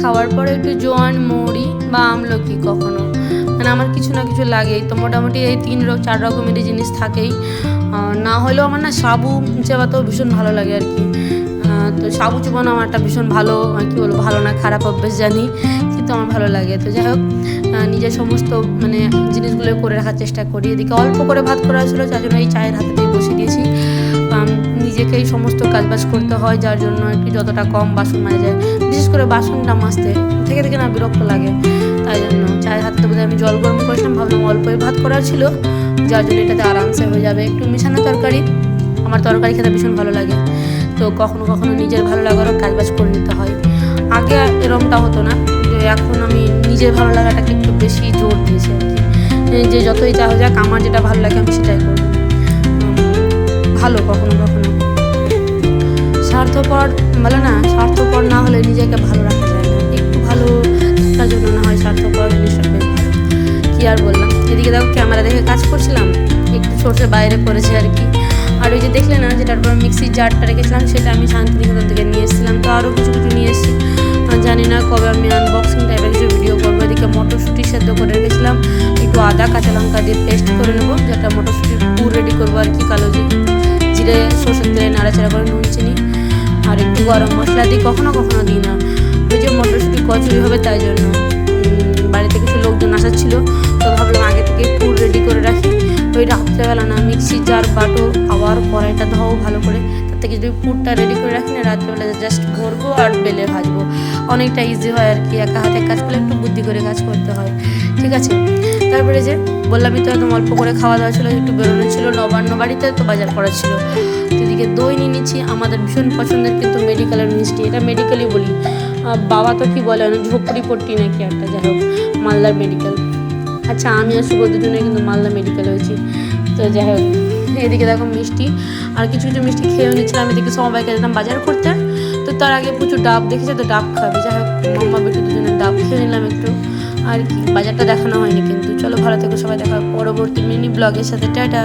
খাওয়ার পরে একটু জোয়ান, মৌরি বা আমলকি কখনো, মানে আমার কিছু না কিছু লাগেই। তো মোটামুটি এই 3-4 রকমেরই জিনিস থাকেই। না হলেও আমার না সাবু চেবাতেও ভীষণ ভালো লাগে আর কি। তো সাবু চুবানো আমার একটা ভীষণ ভালো, কী বলবো, ভালো না খারাপ অভ্যেস জানি, কিন্তু আমার ভালো লাগে। তো যাই হোক, নিজের সমস্ত মানে জিনিসগুলো করে রাখার চেষ্টা করি। এদিকে অল্প করে ভাত করা ছিল, যার জন্য এই চায়ের হাতেতেই বসিয়ে দিয়েছি। নিজেকেই সমস্ত কাজবাজ করতে হয়, যার জন্য একটু যতটা কম বাসন মাজা যায়, বিশেষ করে বাসনটা মাজতে থেকে থেকে না বিরক্ত লাগে। তাই জন্য চায়ের হাতে বোধহয় আমি জল গরম করেছিলাম, ভাবলাম অল্পই ভাত করা ছিল, যার জন্য এটাতে আরামসে হয়ে যাবে। একটু মিশানো তরকারি, আমার তরকারি খেতে ভীষণ ভালো লাগে। তো কখনো কখনো নিজের ভালো লাগারও কাজবাজ করে নিতে হয়। আগে এরমটা হতো না, কিন্তু এখন আমি নিজের ভালো লাগাটাকে একটু বেশি জোর দিয়েছি আর কি, যে যতই যা হয়ে যাক আমার যেটা ভালো লাগে আমি সেটাই করব। ভালো কখনো কখনো স্বার্থপর বলে না, স্বার্থপর না হলে নিজেকে ভালো রাখা যায় না। একটু ভালো থাকার জন্য না হয় স্বার্থপর জিনিসটা বেশ ভালো। কী আর বললাম, এদিকে দেখো ক্যামেরা দেখে কাজ করছিলাম, একটু সরষে বাইরে পড়েছে আর কি। আর ওই যে দেখলে না, যেটার পর মিক্সির জারটা রেখেছিলাম, সেটা আমি শান্তিনিকেতন থেকে নিয়ে এসেছিলাম। তো আরও কিছু কিছু নিয়ে এসেছি, জানি না কবে আমি আনবক্সিং টাইপের কিছু ভিডিও করবো। এদিকে মটরশুঁটি সেদ্ধ করে রেখেছিলাম, একটু আদা কাঁচা লঙ্কা দিয়ে পেস্ট করে নেবো, যেটা মটরশুঁটির পুর রেডি করবো আর কি। কালো জিরে সরষের তেলে নাড়াচাড়া করে নুন চিনি আর একটু গরম মশলা দিই, কখনো কখনো দিই না। ওই যে মটরশুঁটি কচুরি হবে, তাই জন্য বাড়িতে কিছু লোকজন আসাচ্ছিল, তো ভাবলাম আগে থেকে পুর রেডি করে রাখি। ওই রাত্রেবেলা না মিক্সির জার বাটো, আবার কড়াইটা ধাও ভালো করে, তার থেকে যদি পুরটা রেডি করে রাখি না, রাত্রেবেলা জাস্ট ভরবো আর বেলে ভাজবো, অনেকটা ইজি হয় আর কি। একা হাতে কাজ করলে একটু বুদ্ধি করে কাজ করতে হয়, ঠিক আছে। তারপরে যে বললামই তো, একদম অল্প করে খাওয়া দাওয়া ছিল, একটু বেরোনো ছিল, নবান্ন বাড়িতে তো বাজার করা ছিল। এদিকে দই নিয়ে নিচ্ছি, আমাদের ভীষণ পছন্দের কিন্তু মেডিকেলের মিষ্টি, এটা মেডিকেলই বলি। বাবা তো কি বলে, ঝোপড়ি পট্টি নাকি একটা, যাই হোক মালদার মেডিকেল। আচ্ছা, আমি আর শুভ দুজনে কিন্তু মালদা মেডিকেল হয়েছি। তো যাই হোক, এদিকে দেখো মিষ্টি আর কিছু কিছু মিষ্টি খেয়েও নিচ্ছিলাম। এদিকে সমবাইকে যেতাম বাজার করতে, তো তার আগে প্রচুর ডাব দেখেছে, তো ডাব খাবে। যাই হোক, মাম্মা বেটু দুজনে ডাব খেয়ে নিলাম একটু আর কি। বাজারটা দেখানো হয়নি কিন্তু। চলো ভালো থেকো সবাই, দেখা পরবর্তী মিনি ব্লগের সাথে। টাটা।